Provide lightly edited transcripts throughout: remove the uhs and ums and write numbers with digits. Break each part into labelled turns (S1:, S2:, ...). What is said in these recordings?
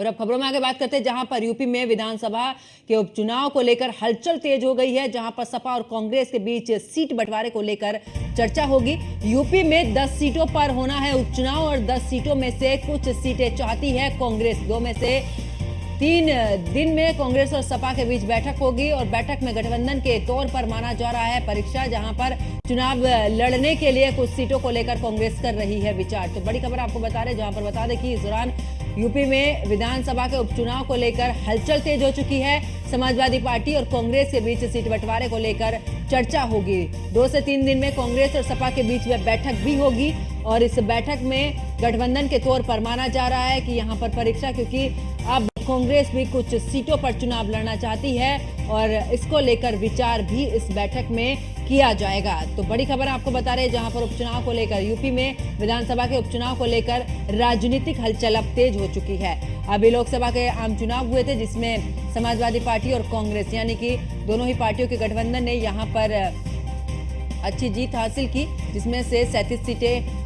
S1: और अब खबरों में आगे बात करते हैं, जहां पर यूपी में विधानसभा के उपचुनाव को लेकर हलचल तेज हो गई है, जहां पर सपा और कांग्रेस के बीच सीट बंटवारे को लेकर चर्चा होगी। यूपी में 10 सीटों पर होना है उपचुनाव और 10 सीटों में से कुछ सीटें चाहती है कांग्रेस। 2 में से 3 दिन में कांग्रेस और सपा के बीच बैठक होगी और बैठक में गठबंधन के तौर पर माना जा रहा है परीक्षा, जहां पर चुनाव लड़ने के लिए कुछ सीटों को लेकर कांग्रेस कर रही है विचार। तो बड़ी खबर आपको बता रहे, जहां पर बता दें कि इस दौरान यूपी में विधानसभा के उपचुनाव को लेकर हलचल तेज हो चुकी है। समाजवादी पार्टी और कांग्रेस के बीच सीट बंटवारे को लेकर चर्चा होगी। 2 से 3 दिन में कांग्रेस और सपा के बीच में बैठक भी होगी और इस बैठक में गठबंधन के तौर पर माना जा रहा है कि यहां पर परीक्षा, क्योंकि अब कांग्रेस भी कुछ सीटों पर चुनाव लड़ना चाहती है और इसको लेकर विचार भी इस बैठक में किया जाएगा। तो बड़ी खबर आपको बता रहे हैं, जहां पर उपचुनाव को लेकर यूपी में विधानसभा के उपचुनाव को लेकर राजनीतिक हलचल अब तेज हो चुकी है। अभी लोकसभा के आम चुनाव हुए थे, जिसमें समाजवादी पार्टी और कांग्रेस यानी कि दोनों ही पार्टियों के गठबंधन ने यहां पर अच्छी जीत हासिल की, जिसमें से 37 सीटें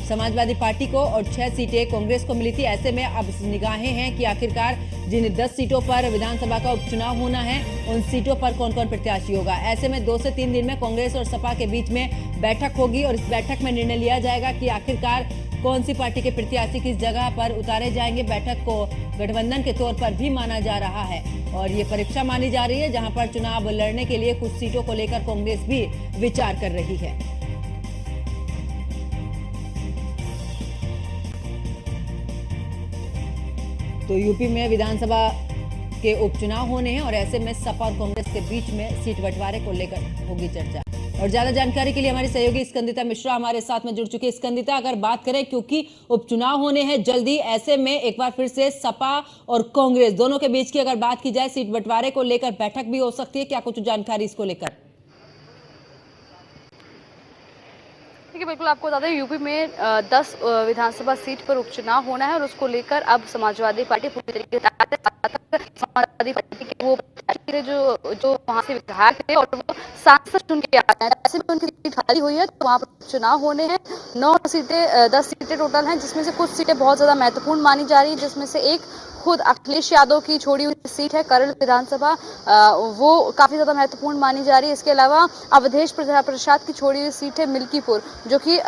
S1: समाजवादी पार्टी को और 6 सीटें कांग्रेस को मिली थी। ऐसे में अब निगाहें हैं कि आखिरकार जिन 10 सीटों पर विधानसभा का उपचुनाव होना है, उन सीटों पर कौन कौन प्रत्याशी होगा। ऐसे में 2 से 3 दिन में कांग्रेस और सपा के बीच में बैठक होगी और इस बैठक में निर्णय लिया जाएगा कि आखिरकार कौन सी पार्टी के प्रत्याशी किस जगह पर उतारे जाएंगे। बैठक को गठबंधन के तौर पर भी माना जा रहा है और ये परीक्षा मानी जा रही है, जहां पर चुनाव लड़ने के लिए कुछ सीटों को लेकर कांग्रेस भी विचार कर रही है। तो यूपी में विधानसभा के उपचुनाव होने हैं और ऐसे में सपा और कांग्रेस के बीच में सीट बंटवारे को लेकर होगी चर्चा। और ज्यादा जानकारी के लिए हमारी सहयोगी स्कंदिता मिश्रा हमारे साथ में जुड़ चुकी है। स्कंदिता, अगर बात करें, क्योंकि उपचुनाव होने हैं जल्दी, ऐसे में एक बार फिर से सपा और कांग्रेस दोनों के बीच की अगर बात की जाए, सीट बंटवारे को लेकर बैठक भी हो सकती है, क्या कुछ जानकारी इसको लेकर?
S2: देखिए, बिल्कुल आपको बता दें, यूपी में 10 विधानसभा सीट पर उपचुनाव होना है और उसको लेकर अब समाजवादी पार्टी पूरी तरीके से समाजवादी पार्टी के वो जो वहां से विधायक थे और वो सांसद चुन के आए हैं, ऐसे में उनकी सीट खाली हुई है, तो वहां पर चुनाव होने हैं। 9 सीटें 10 सीटें टोटल हैं, जिसमें से कुछ सीटें बहुत ज्यादा महत्वपूर्ण मानी जा रही है, जिसमें से एक खुद अखिलेश यादव की छोड़ी हुई सीट है करल विधानसभा, वो काफी ज्यादा महत्वपूर्ण मानी जा रही है। इसके अलावा अवधेश प्रसाद की छोड़ी हुई सीट है मिल्कीपुर, जो कि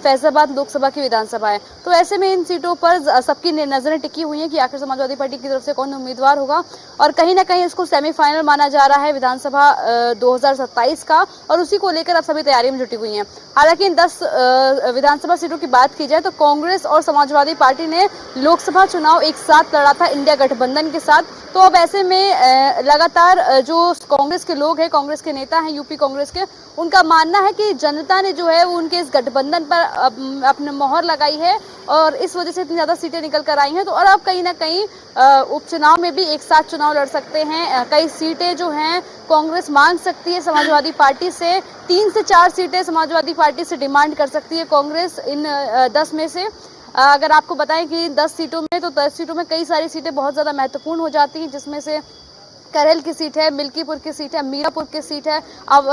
S2: फैजाबाद लोकसभा की विधानसभा है। तो ऐसे में इन सीटों पर सबकी नजरें टिकी हुई हैं कि आखिर समाजवादी पार्टी की तरफ से कौन उम्मीदवार होगा और कहीं ना कहीं इसको सेमीफाइनल माना जा रहा है विधानसभा 2027 का, और उसी को लेकर अब सभी तैयारियों में जुटी हुई हैं। हालांकि इन 10 विधानसभा सीटों की बात की जाए तो कांग्रेस और समाजवादी पार्टी ने लोकसभा चुनाव एक साथ लड़ा था इंडिया गठबंधन के साथ। तो अब ऐसे में लगातार जो कांग्रेस के लोग हैं, कांग्रेस के नेता हैं यूपी कांग्रेस के, उनका मानना है कि जनता ने जो है वो उनके इस गठबंधन पर अपने मोहर लगाई है और इस वजह से इतनी ज्यादा सीटें निकल कर आई हैं। तो और अब कहीं ना कहीं उपचुनाव में भी एक साथ चुनाव लड़ सकते हैं। कई सीटें जो हैं कांग्रेस मांग सकती है समाजवादी पार्टी से, 3 से 4 सीटें समाजवादी पार्टी से डिमांड कर सकती है कांग्रेस इन 10 में से। अगर आपको बताएं कि 10 सीटों में, तो 10 सीटों में कई सारी सीटें बहुत ज्यादा महत्वपूर्ण हो जाती हैं, जिसमें से करेल की सीट है, मिल्कीपुर की सीट है, मीरापुर की सीट है, अब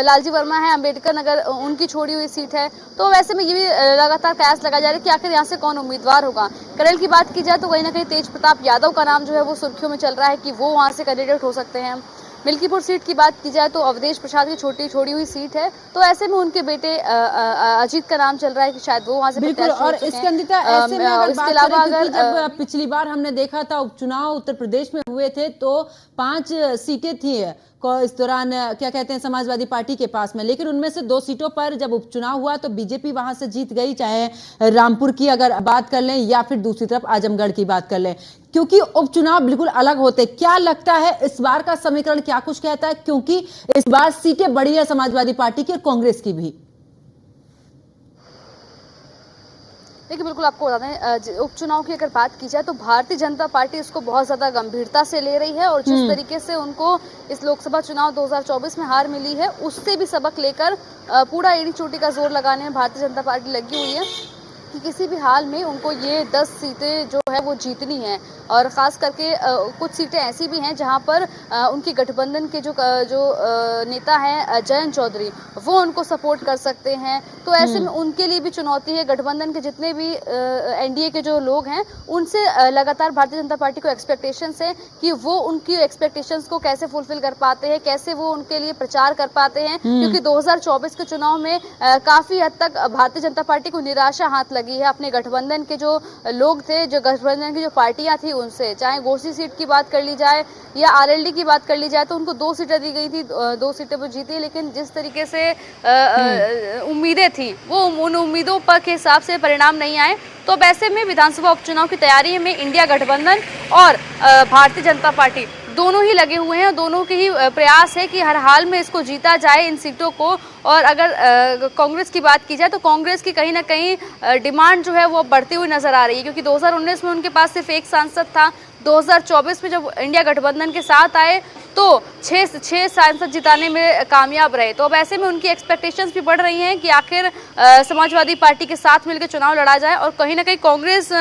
S2: लालजी वर्मा है, अंबेडकर नगर उनकी छोड़ी हुई सीट है। तो वैसे में ये भी लगातार कयास लगाया जा रहा है कि आखिर यहाँ से कौन उम्मीदवार होगा। करेल की बात की जाए तो कहीं ना कहीं तेज प्रताप यादव का नाम जो है वो सुर्खियों में चल रहा है कि वो वहाँ से कैंडिडेट हो सकते हैं। मिल्कीपुर सीट की बात की जाए तो अवधेश प्रसाद की छोड़ी हुई सीट है, तो ऐसे में उनके बेटे अजीत का नाम चल रहा है कि शायद वो वहां से
S1: बिल्कुल। और स्कंदिता, ऐसे में अगर बात करें, क्योंकि जब पिछली बार हमने देखा था उपचुनाव उत्तर प्रदेश में हुए थे तो 5 सीटें थी इस दौरान, क्या कहते हैं, समाजवादी पार्टी के पास में, लेकिन उनमें से 2 सीटों पर जब उपचुनाव हुआ तो बीजेपी वहां से जीत गई, चाहे रामपुर की अगर बात कर लें या फिर दूसरी तरफ आजमगढ़ की बात कर लें, क्योंकि उपचुनाव बिल्कुल अलग होते। क्या लगता है इस बार का समीकरण क्या कुछ कहता है, क्योंकि इस बार सीटें बढ़ी है समाजवादी पार्टी की और कांग्रेस की भी?
S2: देखिए, बिल्कुल आपको बता दें, उपचुनाव की अगर बात की जाए तो भारतीय जनता पार्टी इसको बहुत ज़्यादा गंभीरता से ले रही है और जिस तरीके से उनको इस लोकसभा चुनाव 2024 में हार मिली है, उससे भी सबक लेकर पूरा एड़ी चोटी का जोर लगाने में भारतीय जनता पार्टी लगी हुई है। कि किसी भी हाल में उनको ये 10 सीटें जो है वो जीतनी है। और ख़ास करके कुछ सीटें ऐसी भी हैं जहां पर उनकी गठबंधन के जो नेता हैं जयंत चौधरी, वो उनको सपोर्ट कर सकते हैं। तो ऐसे में उनके लिए भी चुनौती है। गठबंधन के जितने भी एनडीए के जो लोग हैं उनसे लगातार भारतीय जनता पार्टी को एक्सपेक्टेशंस है कि वो उनकी एक्सपेक्टेशंस को कैसे फुलफिल कर पाते हैं, कैसे वो उनके लिए प्रचार कर पाते हैं। क्योंकि 2024 के चुनाव में काफ़ी हद तक भारतीय जनता पार्टी को निराशा हाथ लगी है अपने गठबंधन के जो लोग थे, जो गठबंधन की जो पार्टियां थी उनसे। चाहे घोसी सीट की बात कर ली जाए या आरएलडी की बात कर ली जाए, तो उनको 2 सीटें दी गई थी, 2 सीटें वो जीती। लेकिन जिस तरीके से उम्मीदें थी वो उन उम्मीदों पर के हिसाब से परिणाम नहीं आए। तो अब ऐसे में विधानसभा उपचुनाव की तैयारी में इंडिया गठबंधन और भारतीय जनता पार्टी दोनों ही लगे हुए हैं। दोनों के ही प्रयास है कि हर हाल में इसको जीता जाए इन सीटों को। और अगर कांग्रेस की बात की जाए तो कांग्रेस की कहीं ना कहीं डिमांड जो है वो बढ़ती हुई नजर आ रही है, क्योंकि 2019 में उनके पास सिर्फ एक सांसद था। 2024 में जब इंडिया गठबंधन के साथ आए तो 6 सांसद जिताने में कामयाब रहे। तो अब ऐसे में उनकी एक्सपेक्टेशंस भी बढ़ रही हैं कि आखिर समाजवादी पार्टी के साथ मिलकर चुनाव लड़ा जाए। और कहीं ना कहीं कांग्रेस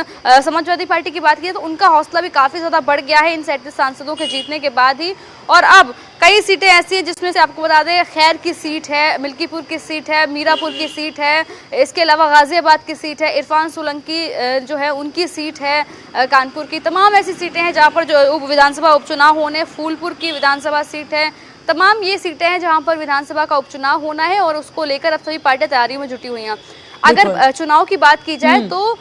S2: समाजवादी पार्टी की बात की तो उनका हौसला भी काफ़ी ज़्यादा बढ़ गया है इन 37 सांसदों के जीतने के बाद ही। और अब कई सीटें ऐसी हैं जिसमें से आपको बता दें, खैर की सीट है, मिल्कीपुर की सीट है, मीरापुर की सीट है, इसके अलावा गाजियाबाद की सीट है, इरफान सोलंकी जो है उनकी सीट है, कानपुर की। तमाम ऐसी सीटें हैं जहां पर जो विधानसभा उपचुनाव होने, फूलपुर की विधानसभा सीट है। तमाम ये सीटें हैं जहां पर विधानसभा का उपचुनाव होना है और उसको लेकर अब सभी पार्टियां तैयारियों में जुटी हुई हैं। अगर चुनाव की बात की जाए तो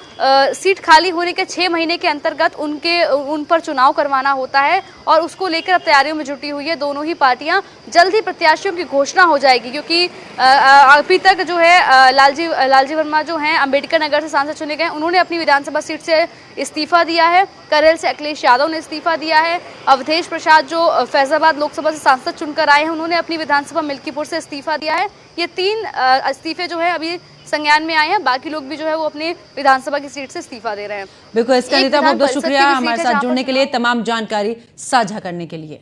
S2: सीट खाली होने के 6 महीने के अंतर्गत उन पर चुनाव करवाना होता है और उसको लेकर अब तैयारियों में जुटी हुई है दोनों ही पार्टियां। जल्द ही प्रत्याशियों की घोषणा हो जाएगी, क्योंकि अभी तक जो है लालजी वर्मा जो हैं अंबेडकर नगर से सांसद चुने गए, उन्होंने अपनी विधानसभा सीट से इस्तीफा दिया है। करेल से अखिलेश यादव ने इस्तीफा दिया है। अवधेश प्रसाद जो फैजाबाद लोकसभा से सांसद चुनकर आए हैं, उन्होंने अपनी विधानसभा मिल्कीपुर से इस्तीफा दिया है। ये 3 इस्तीफे जो है अभी संज्ञान में आए हैं। बाकी लोग भी जो है वो अपने विधानसभा की सीट से इस्तीफा दे रहे हैं।
S1: बिल्कुल, इसका बहुत बहुत शुक्रिया हमारे साथ जुड़ने के लिए, तमाम जानकारी साझा करने के लिए।